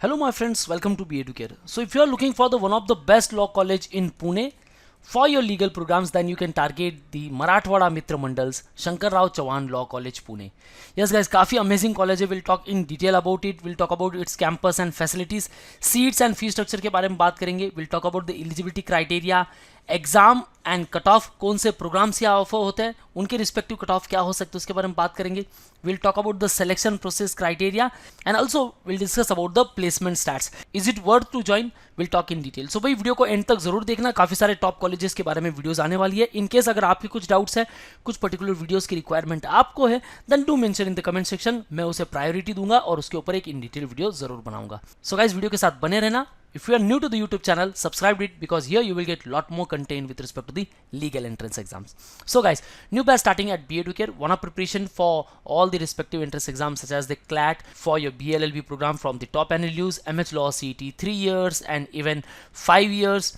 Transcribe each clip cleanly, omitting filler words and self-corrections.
Hello my friends, welcome to BEducare. So if you are looking for the one of the best law college in Pune for your legal programs, then you can target the Marathwada Mitra Mandal's Shankar Rao Chavan Law College Pune. Yes guys, काफी amazing college है. We'll talk in detail about it. We'll talk about its campus and facilities, seats and fee structure के बारे में बात करेंगे. We'll talk about the eligibility criteria, exam and cut off कौन से programme से ऑफर होते हैं, उनके रिस्पेक्टिव कट ऑफ क्या हो सकते हैं उसके बारे में बात करेंगे. Will talk about the selection process criteria and also will discuss about the placement stats. Is it worth to join, will talk in detail. So भाई वीडियो को एंड तक जरूर देखना, काफी सारे टॉप कॉलेजेस के बारे में वीडियोस आने वाली है. इन केस अगर आपके कुछ डाउट्स है, कुछ पर्टिकुलर वीडियोस की रिक्वायरमेंट आपको है, then do mention in the comment section. मैं उसे प्रायोरिटी दूंगा और उसके ऊपर एक इन डिटेल वीडियो जरूर बनाऊंगा. सो गाइस वीडियो के साथ बने रहना. If you are new to the YouTube channel, subscribe it because here you will get lot more content with respect to the legal entrance exams. So guys, new batch starting at BEducare. One up preparation for all the respective entrance exams such as the CLAT for your BLLB program from the top NLUs, MH Law CET 3 years and even 5 years,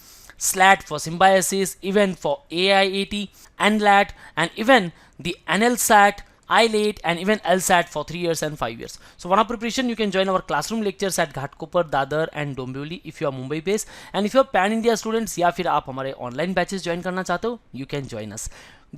SLAT for symbiosis, even for AIAT, NLAT and even the NLSAT, ILAT and even LSAT for 3 years and 5 years. So one of preparation, you can join our classroom lectures at Ghatkopar, Dadar and Dombivli if you are Mumbai based, and if you are pan India students या फिर आप हमारे online batches join करना चाहते हो, you can join us.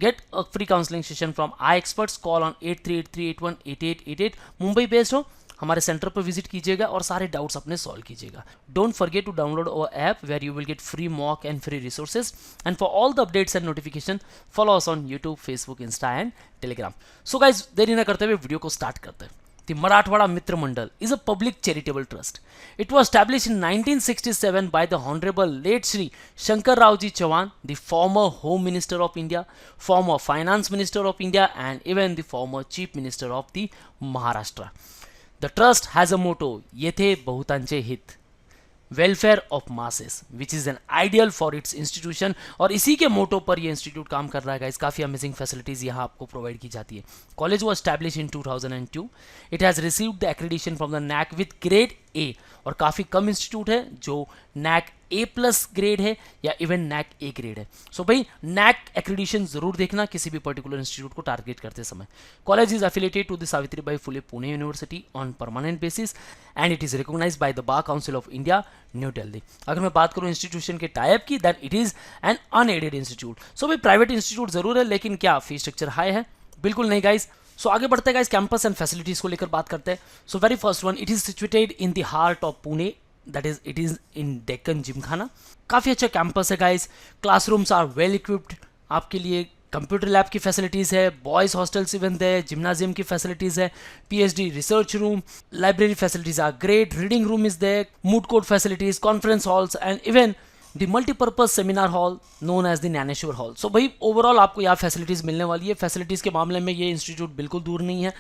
Get a free counseling session from iExperts. Call on 8383818888. Mumbai based हो, हमारे centre पर विजिट कीजिएगा और सारे डाउट्स अपने सॉल्व कीजिएगा. Don't forget to download our app where you will get free mock and free resources. And for all the updates and notification follow us on YouTube, Facebook, Insta and Telegram. So guys देरी न करते हुए video को start करते हैं. The Marathwada Mitra Mandal is a public charitable trust. It was established in 1967 by the Honorable late Shri Shankar Rao Ji Chavan, the former Home Minister of India, former Finance Minister of India and even the former Chief Minister of the Maharashtra. The trust has a motto, Yethe Bahutanche Hit, welfare of masses, which is an ideal for its institution. और इसी के मोटो पर ये institute काम कर रहा है guys. काफ़ी अमेजिंग फैसिलिटीज़ यहाँ आपको प्रोवाइड की जाती है. College was establish in 2002. It has received the accreditation from the NAC with grade A. और काफ़ी कम इंस्टीट्यूट है जो NAC A+ ग्रेड है या इवन NAC A ग्रेड है. सो भाई NAC एक्रेडिशन जरूर देखना किसी भी पर्टिकुलर इंस्टीट्यूट को टारगेट करते समय. College is affiliated to the Savitribai Phule Pune university on permanent basis and it is recognised by the bar council of India, new Delhi. अगर मैं बात करूं इंस्टीट्यूशन के टाइप की, that it is an unaided institute. So भाई प्राइवेट इंस्टीट्यूट जरूर है, लेकिन क्या फी स्ट्रक्चर हाई है? बिल्कुल नहीं गाइज. सो आगे बढ़ते हैं गाइज, कैंपस एंड फैसिलिटीज को लेकर बात करते हैं. So very first one, it is situated in the heart of Pune, that is it is in Deccan Gymkhana. काफ़ी अच्छा कैंपस है guys. Classrooms are well equipped. आपके लिए कंप्यूटर लैब की फैसिलिटीज़ है, बॉयज़ हॉस्टल्स इवन है, जिम्नाजियम की फैसिलिटीज़ है, PhD research room, library facilities are great, reading room is there, moot court facilities, conference halls and even the multipurpose seminar hall known as the Dnyaneshwar hall. So भाई overall आपको यहाँ facilities मिलने वाली है. Facilities के मामले में ये इंस्टीट्यूट बिल्कुल दूर नहीं है,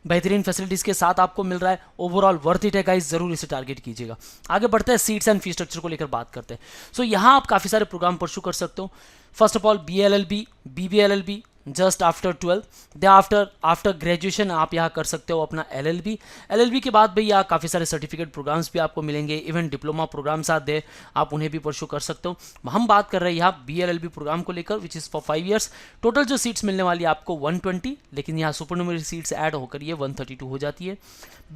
बेहतरीन फैसिलिटीज़ के साथ आपको मिल रहा है. ओवरऑल वर्थ इट है गाइस, जरूर इसे टारगेट कीजिएगा. आगे बढ़ते हैं, सीट्स एंड फी स्ट्रक्चर को लेकर बात करते हैं. सो यहाँ आप काफ़ी सारे प्रोग्राम परस्यू कर सकते हो. First of all BLLB, BBLLB just after 12. They after graduation आप यहाँ कर सकते हो अपना LLB के बाद भैया काफ़ी सारे सर्टिफिकेट प्रोग्राम्स भी आपको मिलेंगे. इवन डिप्लोमा प्रोग्राम्स आते हैं, आप उन्हें भी परस्यू कर सकते हो. हम बात कर रहे हैं यहाँ BLLB प्रोग्राम को लेकर, which is for 5 years. Total जो सीट्स मिलने वाली है आपको 120, लेकिन यहाँ सुपरन्यूमरी सीट्स ऐड होकर ये 132 हो जाती है.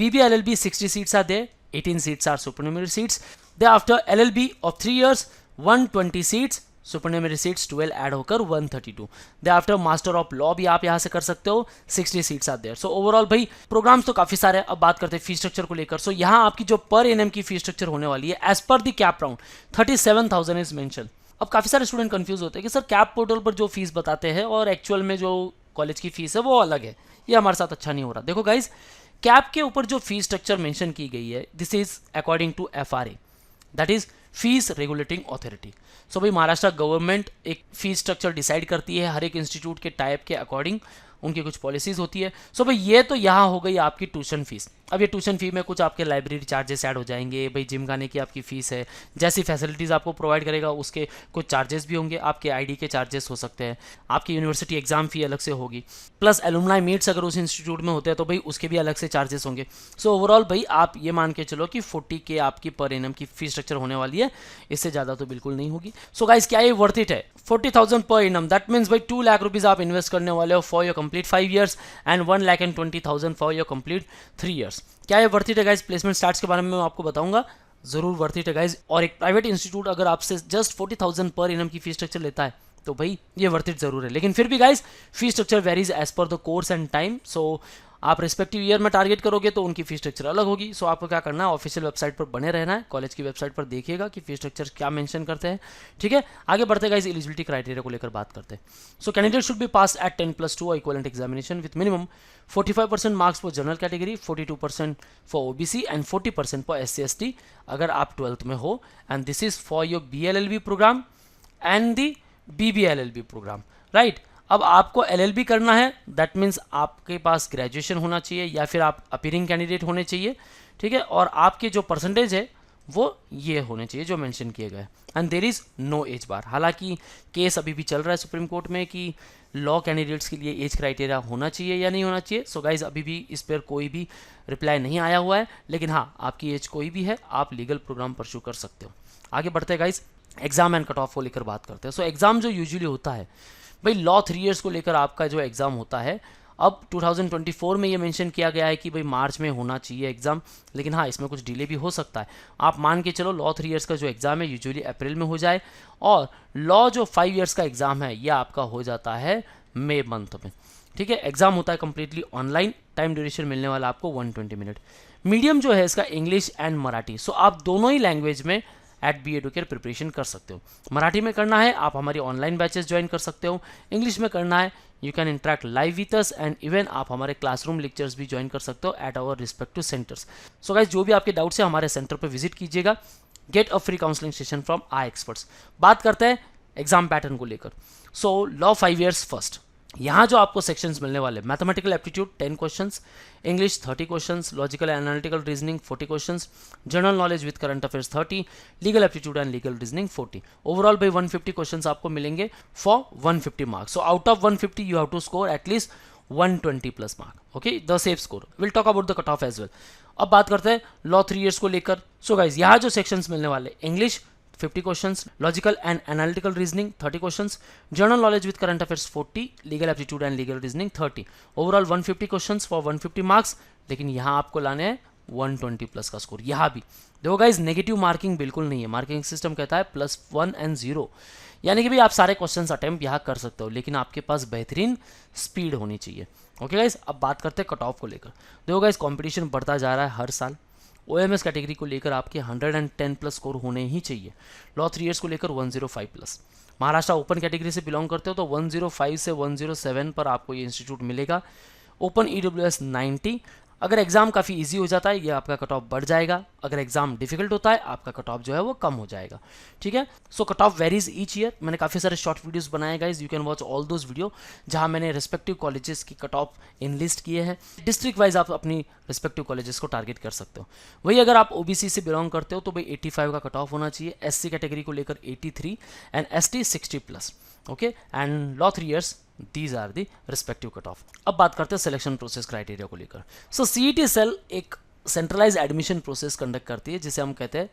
BBLLB 60 seats are there, 18 seats are supernumerary seats. They after LLB of 3 years 120 seats, supernumerary seats 12 add होकर 132. They after master of law भी आप यहाँ से कर सकते हो, 60 seats are there. So overall भाई प्रोग्राम्स तो काफ़ी सारे. अब बात करते हैं फी स्ट्रक्चर को लेकर. सो यहाँ आपकी जो पर एनएम की फी स्ट्रक्चर होने वाली है as per the cap round 37,000 is mention. अब काफ़ी सारे स्टूडेंट कंफ्यूज होते हैं कि सर कैप पोर्टल पर जो फीस बताते हैं और एक्चुअल में जो कॉलेज की फीस है वो अलग है. ये हमारे साथ अच्छा नहीं हो रहा. देखो गाइज, कैप के ऊपर जो फी स्ट्रक्चर मेंशन की गई है, this is according to FRA, that is fees regulating authority. So भाई महाराष्ट्र गवर्नमेंट एक फीस स्ट्रक्चर डिसाइड करती है हर एक इंस्टीट्यूट के टाइप के अकॉर्डिंग, उनकी कुछ पॉलिसीज होती है. सो भाई ये तो यहाँ हो गई आपकी ट्यूशन फीस. अब ये ट्यूशन फी में कुछ आपके लाइब्रेरी चार्जेस ऐड हो जाएंगे. भाई जिम गाने की आपकी फीस है, जैसी फैसिलिटीज़ आपको प्रोवाइड करेगा उसके कुछ चार्जेस भी होंगे. आपके ID के चार्जेस हो सकते हैं, आपकी यूनिवर्सिटी एग्जाम फी अलग से होगी, प्लस एलुमनाई मीट्स अगर उस इंस्टीट्यूट में होते हैं तो भाई उसके भी अलग से चार्जेस होंगे. सो ओवरऑल भाई आप ये मान के चलो कि 40K आपकी पर एनम की फी स्ट्रक्चर होने वाली है, इससे ज़्यादा तो बिल्कुल नहीं होगी. सो गाइस क्या ये वर्थ इट है? 40,000 पर एनम, दैट मीन्स भाई 2 लाख रुपीज़ आप इन्वेस्ट करने वाले हो for your complete 5 years and 1,20,000 for your complete 3 years. Starts. क्या ये वर्थ इट है गाइज? प्लेसमेंट स्टार्ट्स के बारे में मैं आपको बताऊंगा, जरूर वर्थ इट है गाइज। और एक प्राइवेट इंस्टीट्यूट अगर आपसे जस्ट 40,000 पर एनम की फीस स्ट्रक्चर लेता है तो भाई ये वर्थ इट जरूर है। लेकिन फिर भी guys fee structure varies as per the course and time. So आप रिस्पेक्टिव ईयर में टारगेट करोगे तो उनकी फी स्ट्रक्चर अलग होगी। सो आपको क्या करना है, ऑफिशियल वेबसाइट पर बने रहना है, कॉलेज की वेबसाइट पर देखिएगा कि फी स्ट्रक्चर क्या मेंशन करते हैं। ठीक है, आगे बढ़ते गाइस एलिजिबिलिटी क्राइटेरिया को लेकर बात करते हैं। So candidate should be pass at 10+2 equivalent examination with minimum 45% marks for general category, 42% for OBC and 40% for SC/ST अगर आप 12th में हो। And this is for your BLLB program and the BBLLB program, right. अब आपको LLB करना है, that means आपके पास graduation होना चाहिए या फिर आप अपीयरिंग कैंडिडेट होने चाहिए। ठीक है, और आपके जो परसेंटेज है वो ये होने चाहिए जो मेंशन किए गए। And there is no age bar. हालांकि केस अभी भी चल रहा है सुप्रीम कोर्ट में कि लॉ कैंडिडेट्स के लिए एज क्राइटेरिया होना चाहिए या नहीं होना चाहिए। सो गाइज अभी भी इस पर कोई भी रिप्लाई नहीं आया हुआ है, लेकिन हाँ आपकी एज कोई भी है आप लीगल प्रोग्राम परस्यू कर सकते हो। आगे बढ़ते हैं guys, exam and cut off को लेकर बात करते हैं। सो एग्जाम जो यूजुअली होता है भाई लॉ 3 इयर्स को लेकर आपका जो एग्ज़ाम होता है, अब 2024 में ये मेंशन किया गया है कि भाई मार्च में होना चाहिए एग्ज़ाम, लेकिन हाँ इसमें कुछ डिले भी हो सकता है। आप मान के चलो लॉ 3 इयर्स का जो एग्ज़ाम है यूजुअली अप्रैल में हो जाए, और लॉ जो 5 इयर्स का एग्ज़ाम है ये आपका हो जाता है मई मंथ में। ठीक है, एग्ज़ाम होता है कंप्लीटली ऑनलाइन, टाइम ड्यूरेशन मिलने वाला आपको 120 मिनट। मीडियम जो है इसका इंग्लिश एंड मराठी। सो आप दोनों ही लैंग्वेज में एट बी एडुकेयर प्रिपरेशन कर सकते हो। मराठी में करना है आप हमारी ऑनलाइन बैचेस ज्वाइन कर सकते हो, इंग्लिश में करना है you can interact live with us, and even आप हमारे क्लासरूम लेक्चर्स भी ज्वाइन कर सकते हो at our respective centres. So guys जो भी आपके डाउट्स है हमारे सेंटर पर विजिट कीजिएगा, get a free counselling session from our experts. बात करते हैं एग्जाम पैटर्न को लेकर। सो लॉ 5 इयर्स फर्स्ट, यहाँ जो आपको सेक्शंस मिलने वाले, mathematical aptitude 10 questions, English 30 questions, logical and analytical reasoning 40 questions, general knowledge with current affairs 30, legal aptitude and legal reasoning 40। Overall भाई 150 क्वेश्चंस आपको मिलेंगे for 150 marks. So out of 150 you have to score at least 120 plus mark, okay, the safe score. Will talk about the cut off as well. अब बात करते हैं law 3 years को लेकर। So guys यहाँ जो सेक्शंस मिलने वाले, English 50 questions, logical and analytical reasoning 30 questions, general knowledge with current affairs 40, legal aptitude and legal reasoning 30। Overall 150 questions for 150 marks, लेकिन यहाँ आपको लाने हैं 120 प्लस का स्कोर। यहाँ भी देखो गाइज नेगेटिव मार्किंग बिल्कुल नहीं है, मार्किंग सिस्टम कहता है +1 एंड 0, यानी कि भाई आप सारे क्वेश्चन अटेम्प्ट यहाँ कर सकते हो, लेकिन आपके पास बेहतरीन स्पीड होनी चाहिए। ओके गाइज, अब बात करते हैं कट ऑफ को लेकर। देखो गाइज कंपटीशन बढ़ता जा रहा है हर साल। OMS कैटेगरी को लेकर आपके 110 प्लस स्कोर होने ही चाहिए। लॉ 3 इयर्स को लेकर 105 प्लस। महाराष्ट्र ओपन कैटेगरी से बिलोंग करते हो तो 105 से 107 पर आपको ये इंस्टीट्यूट मिलेगा। Open EWS 90। अगर एग्जाम काफ़ी इजी हो जाता है ये आपका कट ऑफ बढ़ जाएगा, अगर एग्जाम डिफिकल्ट होता है आपका कट ऑफ जो है वो कम हो जाएगा। ठीक है, so cut off varies each year. मैंने काफ़ी सारे शॉर्ट वीडियोस बनाए guys, you can watch all those videos जहां मैंने रिस्पेक्टिव कॉलेजेस की कट ऑफ इन लिस्ट किए हैं। डिस्ट्रिक्ट वाइज आप अपनी रिस्पेक्टिव कॉलेजेस को टारगेट कर सकते हो। वही अगर आप OBC से बिलोंग करते हो तो भाई 85 का कट ऑफ होना चाहिए, SC कैटेगरी को लेकर 83 and ST 60 plus. Okay, and law 3 years these are the respective cut off. अब बात करते हैं सिलेक्शन प्रोसेस क्राइटेरिया को लेकर। सो CET सेल एक सेंट्रलाइज एडमिशन प्रोसेस कंडक्ट करती है जिसे हम कहते हैं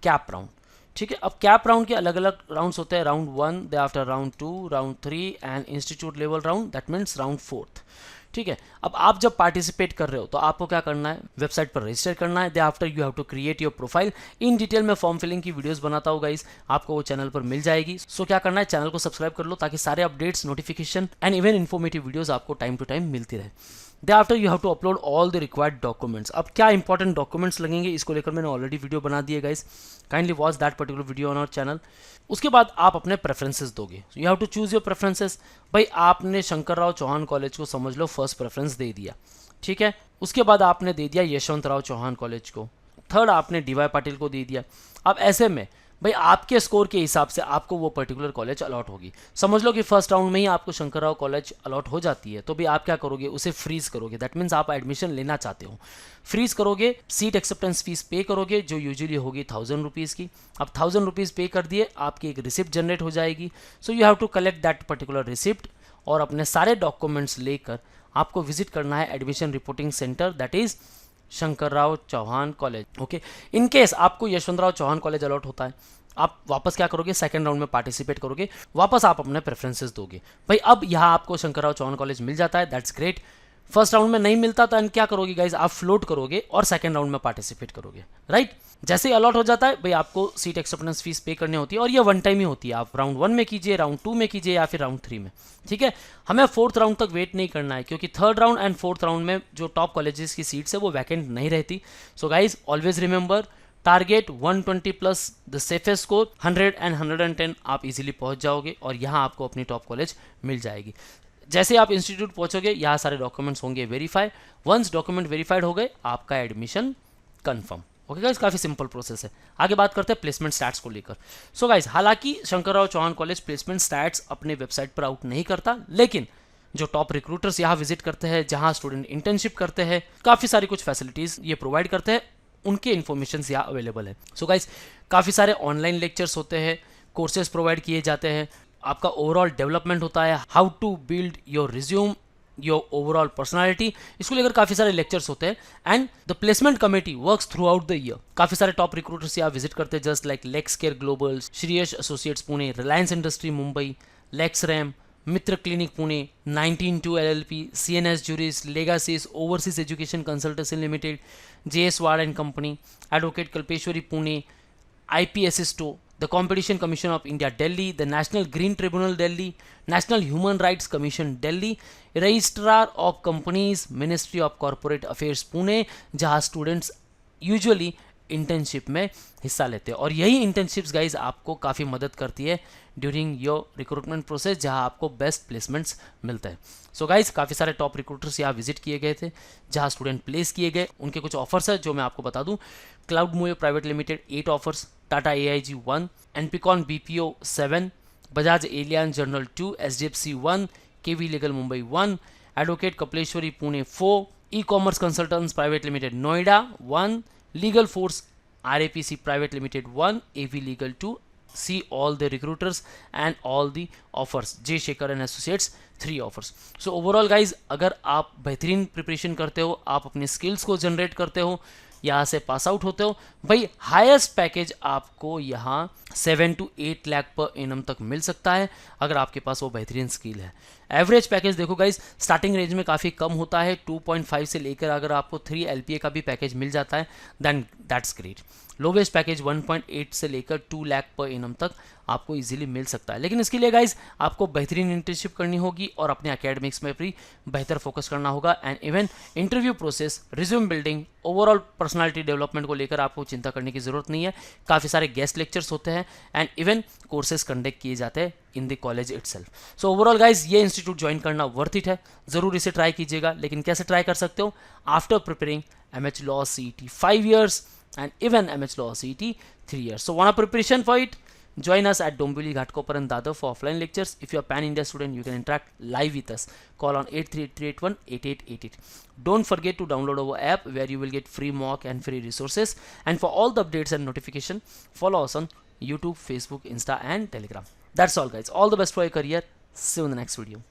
कैप राउंड। ठीक है, अब कैप राउंड के अलग अलग राउंड्स होते हैं, round 1, they after round 2, round 3 and institute level round, that means round 4th। ठीक है, अब आप जब पार्टिसिपेट कर रहे हो तो आपको क्या करना है, वेबसाइट पर रजिस्टर करना है। They after you have to create your profile. In detail में फॉर्म फिलिंग की वीडियोस बनाता हूँ गाइस, आपको वो चैनल पर मिल जाएगी। सो क्या करना है, चैनल को सब्सक्राइब कर लो ताकि सारे updates, notification and even informative videos आपको टाइम टू टाइम मिलती रहे। They after you have to upload all the required documents. अब क्या इंपॉर्टेंट डॉक्यूमेंट्स लगेंगे इसको लेकर मैंने ऑलरेडी वीडियो बना दी है guys, kindly watch that particular video on our channel. उसके बाद आप अपने प्रेफरेंसेस दोगे, you have to choose your preferences. भाई आपने शंकरराव चौहान कॉलेज को समझ लो फर्स्ट प्रेफरेंस दे दिया, ठीक है। उसके बाद आपने दे दिया यशवंतराव चौहान कॉलेज को, थर्ड आपने DY पाटिल को दे दिया। अब ऐसे में भाई आपके स्कोर के हिसाब से आपको वो पर्टिकुलर कॉलेज अलॉट होगी। समझ लो कि फर्स्ट राउंड में ही आपको शंकरराव कॉलेज अलॉट हो जाती है, तो भी आप क्या करोगे, उसे फ्रीज करोगे। दैट मीन्स आप एडमिशन लेना चाहते हो, फ्रीज करोगे, सीट एक्सेप्टेंस फीस पे करोगे जो यूजुअली होगी 1000 रुपीज़ की। अब 1000 रुपीज़ पे कर दिए, आपकी एक रिसिप्ट जनरेट हो जाएगी। So you have to collect that particular receipt और अपने सारे डॉक्यूमेंट्स लेकर आपको विजिट करना है admission reporting centre, that is Shankarrao Chauhan college. Okay, in case आपको यशवंतराव चौहान कॉलेज अलॉट होता है, आप वापस क्या करोगे, सेकंड राउंड में पार्टिसिपेट करोगे, वापस आप अपने प्रेफरेंसेस दोगे। भाई अब यहाँ आपको शंकरराव चौहान कॉलेज मिल जाता है, दैट्स ग्रेट। फर्स्ट राउंड में नहीं मिलता तो क्या करोगे गाइज, आप फ्लोट करोगे और सेकंड राउंड में पार्टिसिपेट करोगे, राइट। जैसे ही अलॉट हो जाता है भाई आपको सीट एक्सेप्टेंस फीस पे करनी होती है, और ये वन टाइम ही होती है। आप राउंड 1 में कीजिए, राउंड 2 में कीजिए, या फिर राउंड 3 में, ठीक है। हमें फोर्थ राउंड तक वेट नहीं करना है, क्योंकि third round and fourth round में जो टॉप कॉलेजेस की सीट्स है वो वैकेंट नहीं रहती। So guys always remember, target 120 plus, the safest score 100 and 110, आप इजीली पहुंच जाओगे और यहाँ आपको अपनी टॉप कॉलेज मिल जाएगी। जैसे आप इंस्टीट्यूट पहुंचोगे यहाँ सारे डॉक्यूमेंट्स होंगे वेरीफाई, वंस डॉक्यूमेंट वेरीफाइड हो गए आपका एडमिशन कंफर्म। ओके गाइस, काफ़ी सिंपल प्रोसेस है। आगे बात करते हैं प्लेसमेंट स्टैट्स को लेकर। सो गाइस, हालांकि Shankarrao Chauhan college placement stats अपने वेबसाइट पर आउट नहीं करता, लेकिन जो टॉप रिक्रूटर्स यहाँ विजिट करते हैं, जहाँ स्टूडेंट इंटर्नशिप करते हैं, काफ़ी सारी कुछ फैसिलिटीज़ ये प्रोवाइड करते हैं, उनके इन्फॉर्मेशन यहाँ अवेलेबल है। सो गाइस, काफ़ी सारे ऑनलाइन लेक्चर्स होते हैं, कोर्सेज प्रोवाइड किए जाते हैं, आपका ओवरऑल डेवलपमेंट होता है, how to build your resume, your overall personality, इसको लेकर काफ़ी सारे लेक्चर्स होते हैं। And the placement committee works throughout the year. काफ़ी सारे टॉप रिक्रूटर्स यहाँ विजिट करते हैं, just like Lex Care Global, Shriyash Associates Pune, Reliance Industry Mumbai, Lex Ram, Mitra Clinic Pune, 192 LLP, CNS Juris, Legacies, Overseas Education Consultancy Limited, JS Ward and Company, Advocate Kalpeshwari Pune, IPSSTO, the Competition Commission of India Delhi, the National Green Tribunal Delhi, National Human Rights Commission Delhi, Registrar of Companies, Ministry of Corporate Affairs Pune, जहाँ students usually internship में हिस्सा लेते हैं। और यही internships guys आपको काफ़ी मदद करती है ड्यूरिंग योर रिक्रूटमेंट प्रोसेस, जहां आपको बेस्ट प्लेसमेंट्स मिलते हैं। सो गाइज, काफ़ी सारे टॉप रिक्रूटर्स यहाँ विजिट किए गए थे, जहां स्टूडेंट प्लेस किए गए। उनके कुछ ऑफर्स है जो मैं आपको बता दूं। Cloud move private limited 8 offers, Tata AIG 1, एनपिकॉन BPO 7, Bajaj Allianz general 2, SDFC 1, KV legal Mumbai 1, advocate Kapileshwari Pune 4, e-commerce consultants private limited Noida 1, Legal Force RAPC Private Limited 1, AV Legal 2. See all the recruiters and all the offers. J Shekhar and Associates 3 offers. So overall guys, अगर आप बेहतरीन preparation करते हो, आप अपने skills को generate करते हो, यहाँ से पास आउट होते हो, भाई हाईएस्ट पैकेज आपको यहाँ 7 to 8 लाख पर एनम तक मिल सकता है अगर आपके पास वो बेहतरीन स्किल है। एवरेज पैकेज देखो गाइज, स्टार्टिंग रेंज में काफ़ी कम होता है, 2.5 से लेकर अगर आपको 3 LPA का भी पैकेज मिल जाता है then that's great. Lowest package 1.8 से लेकर 2 लाख पर एनम तक आपको इजीली मिल सकता है। लेकिन इसके लिए गाइज आपको बेहतरीन इंटर्नशिप करनी होगी और अपने एकेडमिक्स में भी बेहतर फोकस करना होगा। And even interview process, resume building, overall personality development को लेकर आपको चिंता करने की जरूरत नहीं है। काफ़ी सारे गेस्ट लेक्चर्स होते हैं एंड इवन कोर्सेज कंडक्ट किए जाते हैं in the college itself. So overall guys, ये इंस्टीट्यूट ज्वाइन करना वर्थ इट है, ज़रूर इसे ट्राई कीजिएगा। लेकिन कैसे ट्राई कर सकते हो? After preparing MH Law CET 5 years and even MH Law CET 3 years. So want a preparation for it? Join us at Dombivli, Ghatkopar and Dadar for offline lectures. If you are pan-India student, you can interact live with us. Call on 833818888. Don't forget to download our app where you will get free mock and free resources. And for all the updates and notification, follow us on YouTube, Facebook, Insta and Telegram. That's all guys. All the best for your career. See you in the next video.